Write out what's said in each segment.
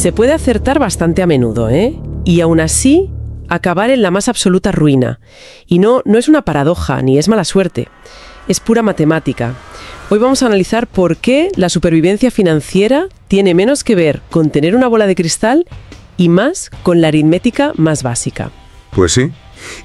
Se puede acertar bastante a menudo, ¿eh? Y aún así, acabar en la más absoluta ruina. Y no es una paradoja, ni es mala suerte. Es pura matemática. Hoy vamos a analizar por qué la supervivencia financiera tiene menos que ver con tener una bola de cristal y más con la aritmética más básica. Pues sí.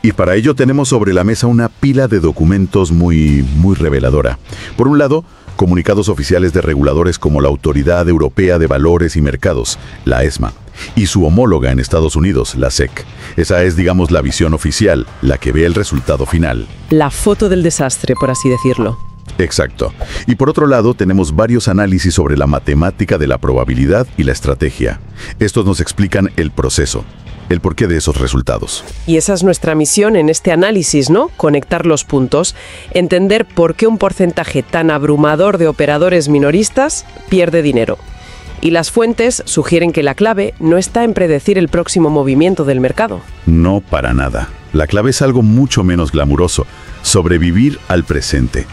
Y para ello tenemos sobre la mesa una pila de documentos muy reveladora. Por un lado, comunicados oficiales de reguladores como la Autoridad Europea de Valores y Mercados, la ESMA, y su homóloga en Estados Unidos, la SEC. Esa es, digamos, la visión oficial, la que ve el resultado final. La foto del desastre, por así decirlo. Exacto. Y por otro lado, tenemos varios análisis sobre la matemática de la probabilidad y la estrategia. Estos nos explican el proceso, el porqué de esos resultados. Y esa es nuestra misión en este análisis, ¿no? Conectar los puntos, entender por qué un porcentaje tan abrumador de operadores minoristas pierde dinero. Y las fuentes sugieren que la clave no está en predecir el próximo movimiento del mercado. No, para nada. La clave es algo mucho menos glamuroso: sobrevivir al presente.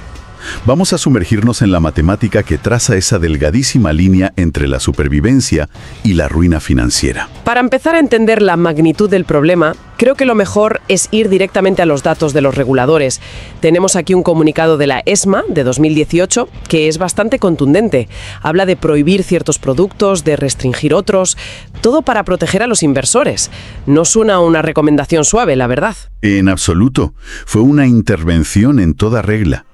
Vamos a sumergirnos en la matemática que traza esa delgadísima línea entre la supervivencia y la ruina financiera. Para empezar a entender la magnitud del problema, creo que lo mejor es ir directamente a los datos de los reguladores. Tenemos aquí un comunicado de la ESMA de 2018 que es bastante contundente. Habla de prohibir ciertos productos, de restringir otros, todo para proteger a los inversores. No suena una recomendación suave, la verdad. En absoluto. Fue una intervención en toda regla.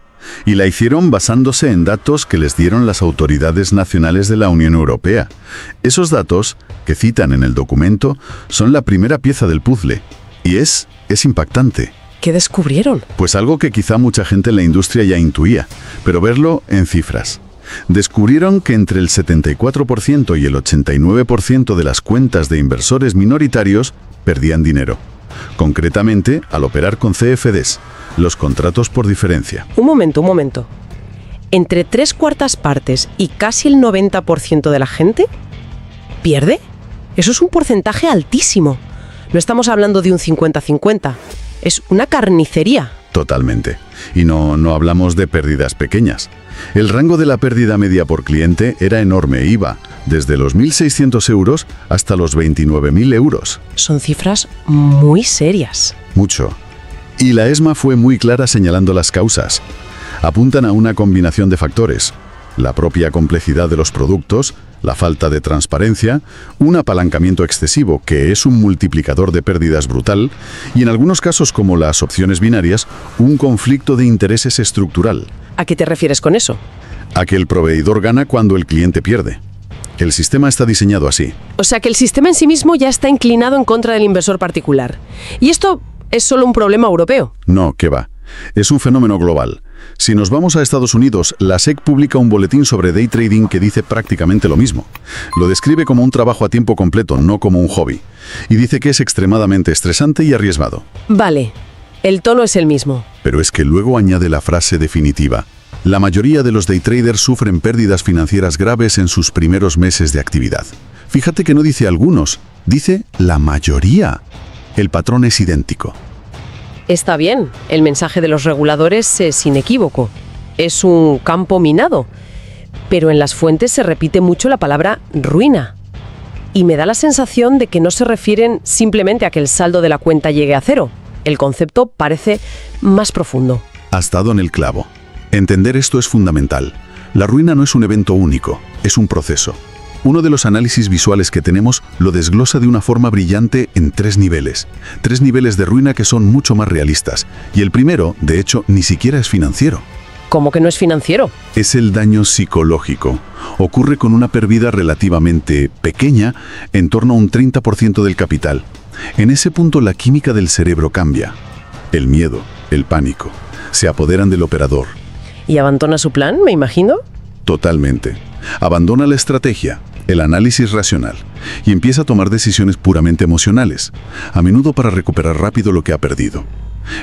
Y la hicieron basándose en datos que les dieron las autoridades nacionales de la Unión Europea. Esos datos, que citan en el documento, son la primera pieza del puzzle. Y es impactante. ¿Qué descubrieron? Pues algo que quizá mucha gente en la industria ya intuía, pero verlo en cifras. Descubrieron que entre el 74% y el 89% de las cuentas de inversores minoritarios perdían dinero. Concretamente, al operar con CFDs, los contratos por diferencia. Un momento. ¿Entre 3/4 partes y casi el 90% de la gente pierde? Eso es un porcentaje altísimo. No estamos hablando de un 50-50. Es una carnicería. Totalmente. Y no hablamos de pérdidas pequeñas. El rango de la pérdida media por cliente era enorme. Iba desde los 1.600 euros hasta los 29.000 euros. Son cifras muy serias. Mucho. Y la ESMA fue muy clara señalando las causas. Apuntan a una combinación de factores: la propia complejidad de los productos, la falta de transparencia, un apalancamiento excesivo, que es un multiplicador de pérdidas brutal, y en algunos casos, como las opciones binarias, un conflicto de intereses estructural. ¿A qué te refieres con eso? A que el proveedor gana cuando el cliente pierde. El sistema está diseñado así. O sea que el sistema en sí mismo ya está inclinado en contra del inversor particular. ¿Y esto es solo un problema europeo? No, ¿qué va? Es un fenómeno global. Si nos vamos a Estados Unidos, la SEC publica un boletín sobre day trading que dice prácticamente lo mismo. Lo describe como un trabajo a tiempo completo, no como un hobby. Y dice que es extremadamente estresante y arriesgado. Vale, el tono es el mismo. Pero es que luego añade la frase definitiva: la mayoría de los day traders sufren pérdidas financieras graves en sus primeros meses de actividad. Fíjate que no dice algunos, dice la mayoría. El patrón es idéntico. Está bien, el mensaje de los reguladores es inequívoco. Es un campo minado. Pero en las fuentes se repite mucho la palabra ruina. Y me da la sensación de que no se refieren simplemente a que el saldo de la cuenta llegue a cero. El concepto parece más profundo. Has dado en el clavo. Entender esto es fundamental. La ruina no es un evento único, es un proceso. Uno de los análisis visuales que tenemos lo desglosa de una forma brillante en 3 niveles. 3 niveles de ruina que son mucho más realistas. Y el primero, de hecho, ni siquiera es financiero. ¿Cómo que no es financiero? Es el daño psicológico. Ocurre con una pérdida relativamente pequeña, en torno a un 30% del capital. En ese punto la química del cerebro cambia. El miedo, el pánico, se apoderan del operador. ¿Y abandona su plan, me imagino? Totalmente. Abandona la estrategia, el análisis racional, y empieza a tomar decisiones puramente emocionales, a menudo para recuperar rápido lo que ha perdido.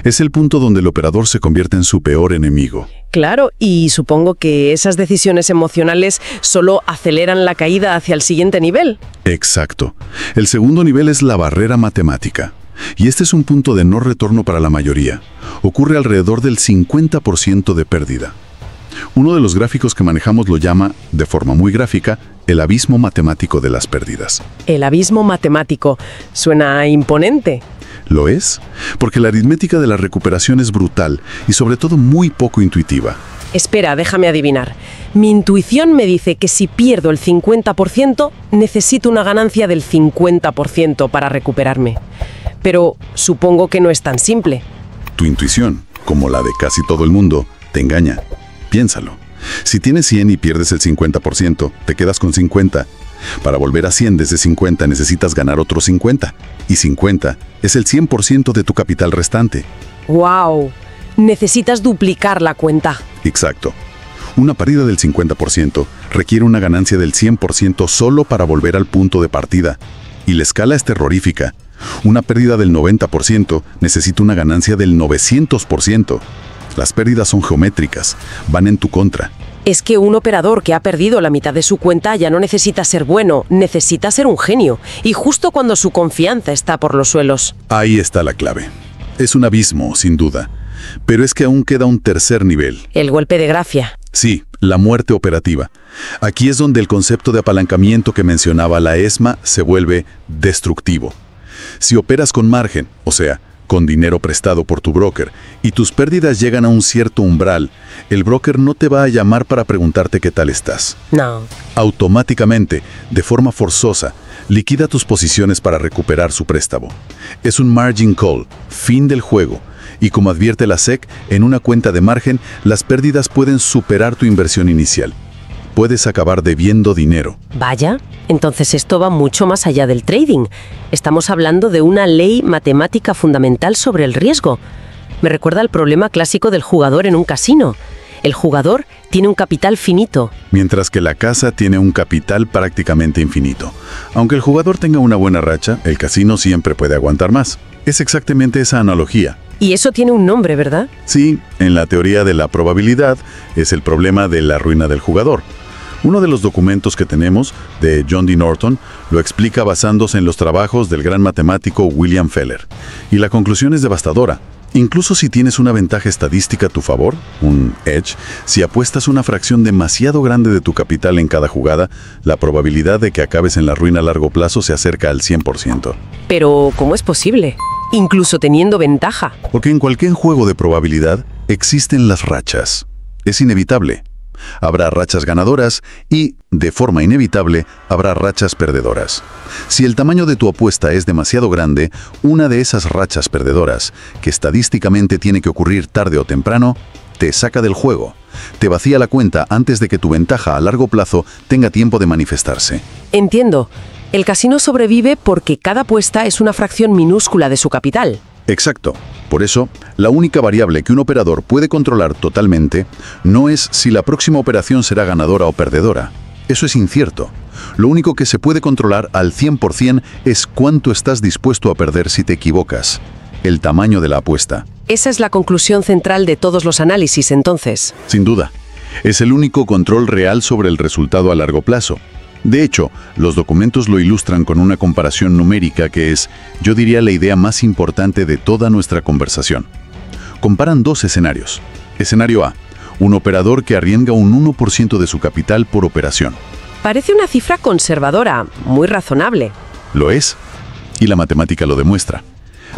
Es el punto donde el operador se convierte en su peor enemigo. Claro, y supongo que esas decisiones emocionales solo aceleran la caída hacia el siguiente nivel. Exacto. El segundo nivel es la barrera matemática. Y este es un punto de no retorno para la mayoría. Ocurre alrededor del 50% de pérdida. Uno de los gráficos que manejamos lo llama, de forma muy gráfica, el abismo matemático de las pérdidas. El abismo matemático. Suena imponente. Lo es, porque la aritmética de la recuperación es brutal y sobre todo muy poco intuitiva. Espera, déjame adivinar. Mi intuición me dice que si pierdo el 50%, necesito una ganancia del 50% para recuperarme. Pero supongo que no es tan simple. Tu intuición, como la de casi todo el mundo, te engaña. Piénsalo. Si tienes 100 y pierdes el 50%, te quedas con 50. Para volver a 100 desde 50 necesitas ganar otros 50. Y 50 es el 100% de tu capital restante. ¡Wow! Necesitas duplicar la cuenta. Exacto. Una pérdida del 50% requiere una ganancia del 100% solo para volver al punto de partida. Y la escala es terrorífica. Una pérdida del 90% necesita una ganancia del 900%. Las pérdidas son geométricas, van en tu contra. Es que un operador que ha perdido la mitad de su cuenta ya no necesita ser bueno, necesita ser un genio. Y justo cuando su confianza está por los suelos. Ahí está la clave. Es un abismo, sin duda. Pero es que aún queda un tercer nivel. El golpe de gracia. Sí, la muerte operativa. Aquí es donde el concepto de apalancamiento que mencionaba la ESMA se vuelve destructivo. Si operas con margen, o sea, con dinero prestado por tu broker, y tus pérdidas llegan a un cierto umbral, el broker no te va a llamar para preguntarte qué tal estás. No. Automáticamente, de forma forzosa, liquida tus posiciones para recuperar su préstamo. Es un margin call, fin del juego. Y como advierte la SEC, en una cuenta de margen, las pérdidas pueden superar tu inversión inicial. Puedes acabar debiendo dinero. Vaya, entonces esto va mucho más allá del trading. Estamos hablando de una ley matemática fundamental sobre el riesgo. Me recuerda al problema clásico del jugador en un casino. El jugador tiene un capital finito. Mientras que la casa tiene un capital prácticamente infinito. Aunque el jugador tenga una buena racha, el casino siempre puede aguantar más. Es exactamente esa analogía. Y eso tiene un nombre, ¿verdad? Sí, en la teoría de la probabilidad es el problema de la ruina del jugador. Uno de los documentos que tenemos, de John D. Norton, lo explica basándose en los trabajos del gran matemático William Feller. Y la conclusión es devastadora. Incluso si tienes una ventaja estadística a tu favor, un edge, si apuestas una fracción demasiado grande de tu capital en cada jugada, la probabilidad de que acabes en la ruina a largo plazo se acerca al 100%. Pero, ¿cómo es posible? Incluso teniendo ventaja. Porque en cualquier juego de probabilidad existen las rachas. Es inevitable. Habrá rachas ganadoras y, de forma inevitable, habrá rachas perdedoras. Si el tamaño de tu apuesta es demasiado grande, una de esas rachas perdedoras, que estadísticamente tiene que ocurrir tarde o temprano, te saca del juego. Te vacía la cuenta antes de que tu ventaja a largo plazo tenga tiempo de manifestarse. Entiendo. El casino sobrevive porque cada apuesta es una fracción minúscula de su capital. Exacto. Por eso, la única variable que un operador puede controlar totalmente no es si la próxima operación será ganadora o perdedora. Eso es incierto. Lo único que se puede controlar al 100% es cuánto estás dispuesto a perder si te equivocas. El tamaño de la apuesta. Esa es la conclusión central de todos los análisis, entonces. Sin duda. Es el único control real sobre el resultado a largo plazo. De hecho, los documentos lo ilustran con una comparación numérica que es, yo diría, la idea más importante de toda nuestra conversación. Comparan dos escenarios. Escenario A, un operador que arriesga un 1% de su capital por operación. Parece una cifra conservadora, muy razonable. Lo es, y la matemática lo demuestra.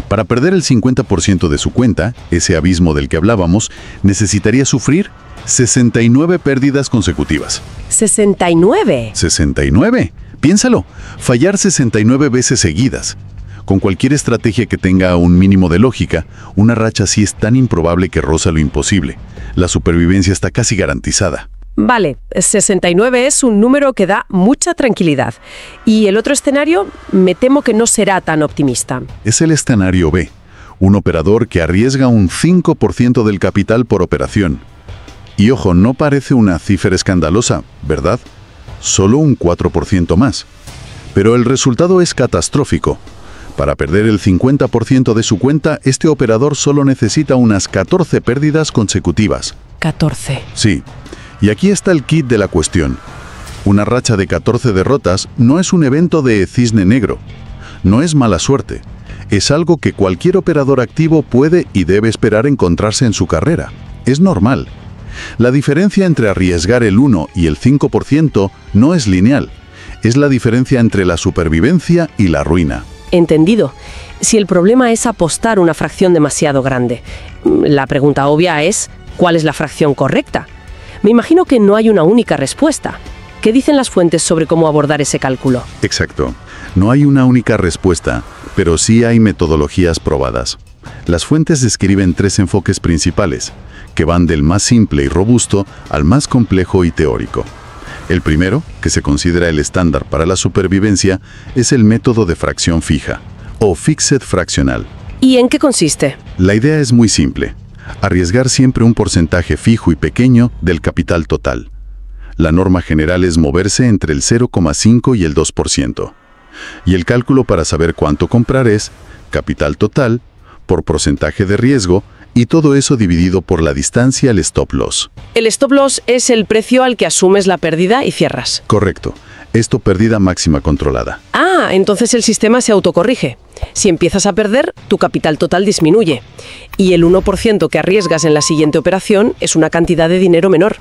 Para perder el 50% de su cuenta, ese abismo del que hablábamos, necesitaría sufrir 69 pérdidas consecutivas. ¿69? ¿69? Piénsalo, fallar 69 veces seguidas. Con cualquier estrategia que tenga un mínimo de lógica, una racha así es tan improbable que roza lo imposible. La supervivencia está casi garantizada. Vale, 69 es un número que da mucha tranquilidad. Y el otro escenario, me temo que no será tan optimista. Es el escenario B, un operador que arriesga un 5% del capital por operación. Y ojo, no parece una cifra escandalosa, ¿verdad? Solo un 4% más. Pero el resultado es catastrófico. Para perder el 50% de su cuenta, este operador solo necesita unas 14 pérdidas consecutivas. 14. Sí. Y aquí está el kit de la cuestión. Una racha de 14 derrotas no es un evento de cisne negro. No es mala suerte. Es algo que cualquier operador activo puede y debe esperar encontrarse en su carrera. Es normal. La diferencia entre arriesgar el 1 y el 5% no es lineal. Es la diferencia entre la supervivencia y la ruina. Entendido. Si el problema es apostar una fracción demasiado grande, la pregunta obvia es, ¿cuál es la fracción correcta? Me imagino que no hay una única respuesta. ¿Qué dicen las fuentes sobre cómo abordar ese cálculo? Exacto. No hay una única respuesta, pero sí hay metodologías probadas. Las fuentes describen 3 enfoques principales, que van del más simple y robusto al más complejo y teórico. El primero, que se considera el estándar para la supervivencia, es el método de fracción fija, o fixed fractional. ¿Y en qué consiste? La idea es muy simple. Arriesgar siempre un porcentaje fijo y pequeño del capital total. La norma general es moverse entre el 0,5 y el 2%. Y el cálculo para saber cuánto comprar es capital total por porcentaje de riesgo y todo eso dividido por la distancia al stop loss. El stop loss es el precio al que asumes la pérdida y cierras. Correcto. Esto pérdida máxima controlada. Ah, entonces el sistema se autocorrige. Si empiezas a perder, tu capital total disminuye. Y el 1% que arriesgas en la siguiente operación es una cantidad de dinero menor.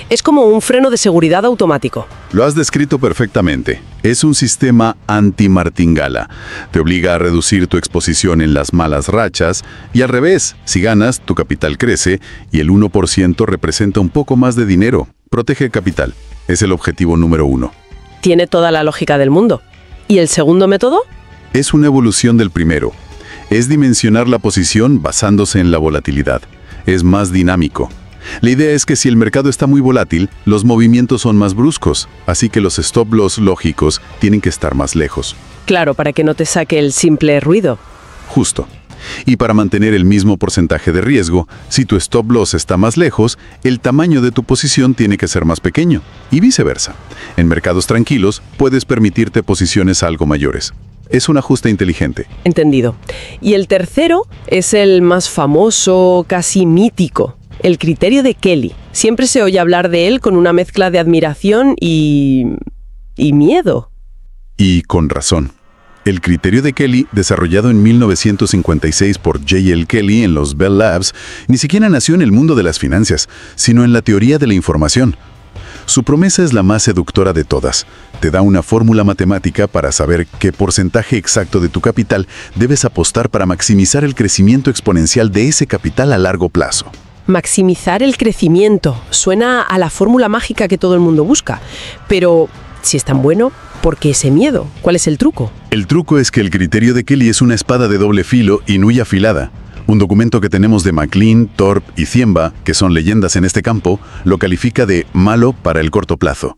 Es como un freno de seguridad automático. Lo has descrito perfectamente. Es un sistema anti-martingala. Te obliga a reducir tu exposición en las malas rachas y al revés, si ganas, tu capital crece y el 1% representa un poco más de dinero. Protege el capital. Es el objetivo número 1. Tiene toda la lógica del mundo. ¿Y el segundo método? Es una evolución del primero. Es dimensionar la posición basándose en la volatilidad. Es más dinámico. La idea es que si el mercado está muy volátil, los movimientos son más bruscos, así que los stop loss lógicos tienen que estar más lejos. Claro, para que no te saque el simple ruido. Justo. Y para mantener el mismo porcentaje de riesgo, si tu stop loss está más lejos, el tamaño de tu posición tiene que ser más pequeño, y viceversa. En mercados tranquilos, puedes permitirte posiciones algo mayores. Es un ajuste inteligente. Entendido. Y el tercero es el más famoso, casi mítico, el criterio de Kelly. Siempre se oye hablar de él con una mezcla de admiración y miedo. Y con razón. El criterio de Kelly, desarrollado en 1956 por J.L. Kelly en los Bell Labs, ni siquiera nació en el mundo de las finanzas, sino en la teoría de la información. Su promesa es la más seductora de todas. Te da una fórmula matemática para saber qué porcentaje exacto de tu capital debes apostar para maximizar el crecimiento exponencial de ese capital a largo plazo. Maximizar el crecimiento. Suena a la fórmula mágica que todo el mundo busca. Pero, si es tan bueno, ¿por qué ese miedo? ¿Cuál es el truco? El truco es que el criterio de Kelly es una espada de doble filo y muy afilada. Un documento que tenemos de McLean, Thorpe y Ziemba, que son leyendas en este campo, lo califica de malo para el corto plazo.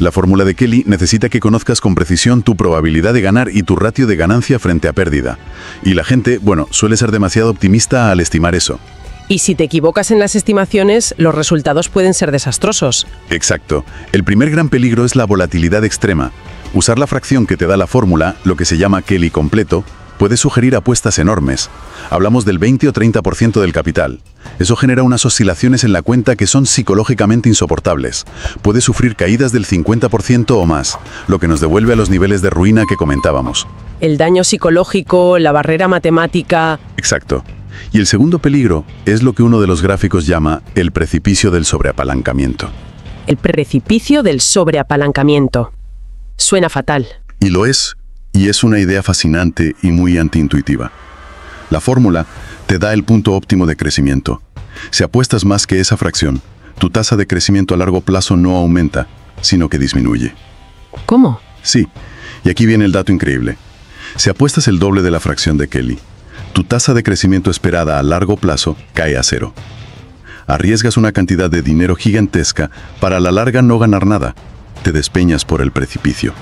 La fórmula de Kelly necesita que conozcas con precisión tu probabilidad de ganar y tu ratio de ganancia frente a pérdida. Y la gente, suele ser demasiado optimista al estimar eso. Y si te equivocas en las estimaciones, los resultados pueden ser desastrosos. Exacto. El primer gran peligro es la volatilidad extrema. Usar la fracción que te da la fórmula, lo que se llama Kelly completo, puede sugerir apuestas enormes. Hablamos del 20 o 30% del capital. Eso genera unas oscilaciones en la cuenta que son psicológicamente insoportables. Puede sufrir caídas del 50% o más, lo que nos devuelve a los niveles de ruina que comentábamos. El daño psicológico, la barrera matemática... Exacto. Y el segundo peligro es lo que uno de los gráficos llama el precipicio del sobreapalancamiento. El precipicio del sobreapalancamiento. Suena fatal. Y lo es. Y es una idea fascinante y muy antiintuitiva. La fórmula te da el punto óptimo de crecimiento. Si apuestas más que esa fracción, tu tasa de crecimiento a largo plazo no aumenta, sino que disminuye. ¿Cómo? Sí, y aquí viene el dato increíble. Si apuestas el doble de la fracción de Kelly, tu tasa de crecimiento esperada a largo plazo cae a 0. Arriesgas una cantidad de dinero gigantesca para a la larga no ganar nada. Te despeñas por el precipicio.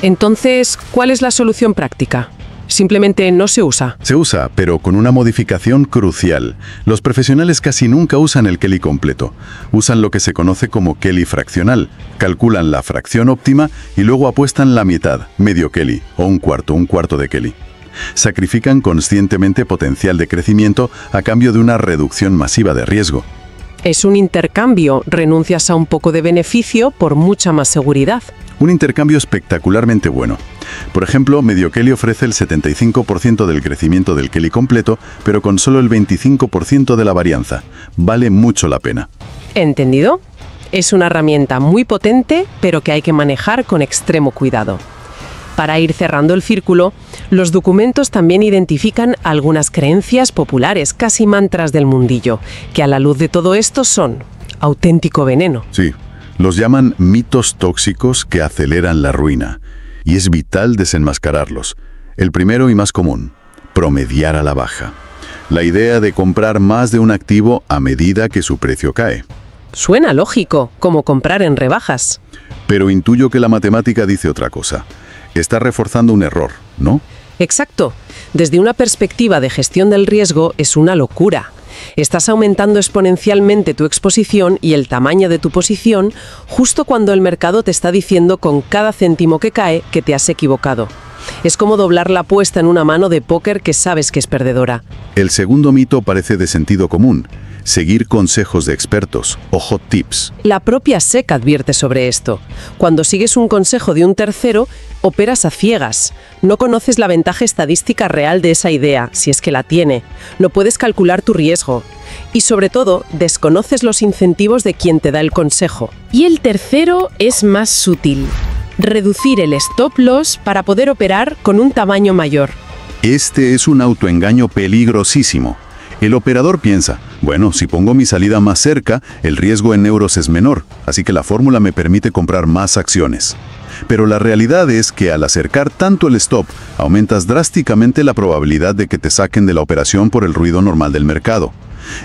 Entonces, ¿cuál es la solución práctica? Simplemente no se usa. Se usa, pero con una modificación crucial. Los profesionales casi nunca usan el Kelly completo. Usan lo que se conoce como Kelly fraccional. Calculan la fracción óptima y luego apuestan la mitad, medio Kelly, o un cuarto de Kelly. Sacrifican conscientemente potencial de crecimiento a cambio de una reducción masiva de riesgo. Es un intercambio. Renuncias a un poco de beneficio por mucha más seguridad. Un intercambio espectacularmente bueno. Por ejemplo, medio Kelly ofrece el 75% del crecimiento del Kelly completo, pero con solo el 25% de la varianza. Vale mucho la pena. ¿Entendido? Es una herramienta muy potente, pero que hay que manejar con extremo cuidado. Para ir cerrando el círculo, los documentos también identifican algunas creencias populares, casi mantras del mundillo, que a la luz de todo esto son auténtico veneno. Sí, los llaman mitos tóxicos que aceleran la ruina, y es vital desenmascararlos. El primero y más común, promediar a la baja. La idea de comprar más de un activo a medida que su precio cae. Suena lógico, como comprar en rebajas. Pero intuyo que la matemática dice otra cosa. Está reforzando un error, ¿no? Exacto. Desde una perspectiva de gestión del riesgo es una locura. Estás aumentando exponencialmente tu exposición y el tamaño de tu posición justo cuando el mercado te está diciendo con cada céntimo que cae que te has equivocado. Es como doblar la apuesta en una mano de póker que sabes que es perdedora. El segundo mito parece de sentido común. Seguir consejos de expertos o hot tips. La propia SEC advierte sobre esto. Cuando sigues un consejo de un tercero, operas a ciegas. No conoces la ventaja estadística real de esa idea, si es que la tiene. No puedes calcular tu riesgo. Y sobre todo, desconoces los incentivos de quien te da el consejo. Y el tercero es más sutil. Reducir el stop loss para poder operar con un tamaño mayor. Este es un autoengaño peligrosísimo. El operador piensa, bueno, si pongo mi salida más cerca, el riesgo en euros es menor, así que la fórmula me permite comprar más acciones. Pero la realidad es que al acercar tanto el stop, aumentas drásticamente la probabilidad de que te saquen de la operación por el ruido normal del mercado.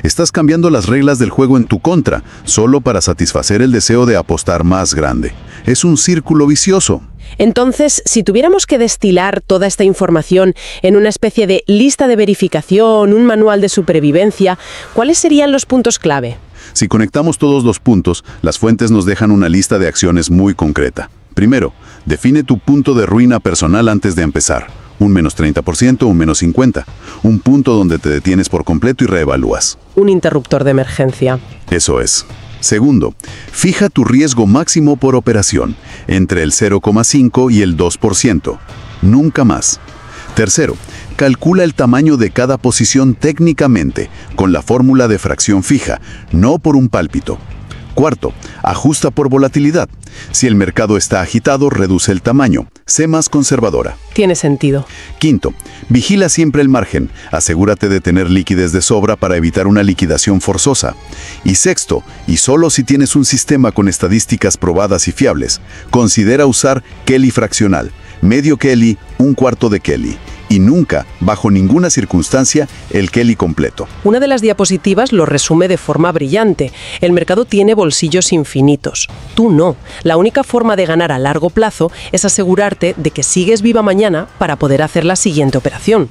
Estás cambiando las reglas del juego en tu contra, solo para satisfacer el deseo de apostar más grande. Es un círculo vicioso. Entonces, si tuviéramos que destilar toda esta información en una especie de lista de verificación, un manual de supervivencia, ¿cuáles serían los puntos clave? Si conectamos todos los puntos, las fuentes nos dejan una lista de acciones muy concreta. Primero, define tu punto de ruina personal antes de empezar. Un menos 30%, un menos 50%. Un punto donde te detienes por completo y reevalúas. Un interruptor de emergencia. Eso es. Segundo, fija tu riesgo máximo por operación, entre el 0,5 y el 2%. Nunca más. Tercero, calcula el tamaño de cada posición técnicamente, con la fórmula de fracción fija, no por un pálpito. Cuarto, ajusta por volatilidad. Si el mercado está agitado, reduce el tamaño. Sé más conservadora. Tiene sentido. Quinto, vigila siempre el margen. Asegúrate de tener liquidez de sobra para evitar una liquidación forzosa. Y sexto, y solo si tienes un sistema con estadísticas probadas y fiables, considera usar Kelly fraccional. Medio Kelly, un cuarto de Kelly. Y nunca, bajo ninguna circunstancia, el Kelly completo. Una de las diapositivas lo resume de forma brillante. El mercado tiene bolsillos infinitos. Tú no. La única forma de ganar a largo plazo es asegurarte de que sigues viva mañana para poder hacer la siguiente operación.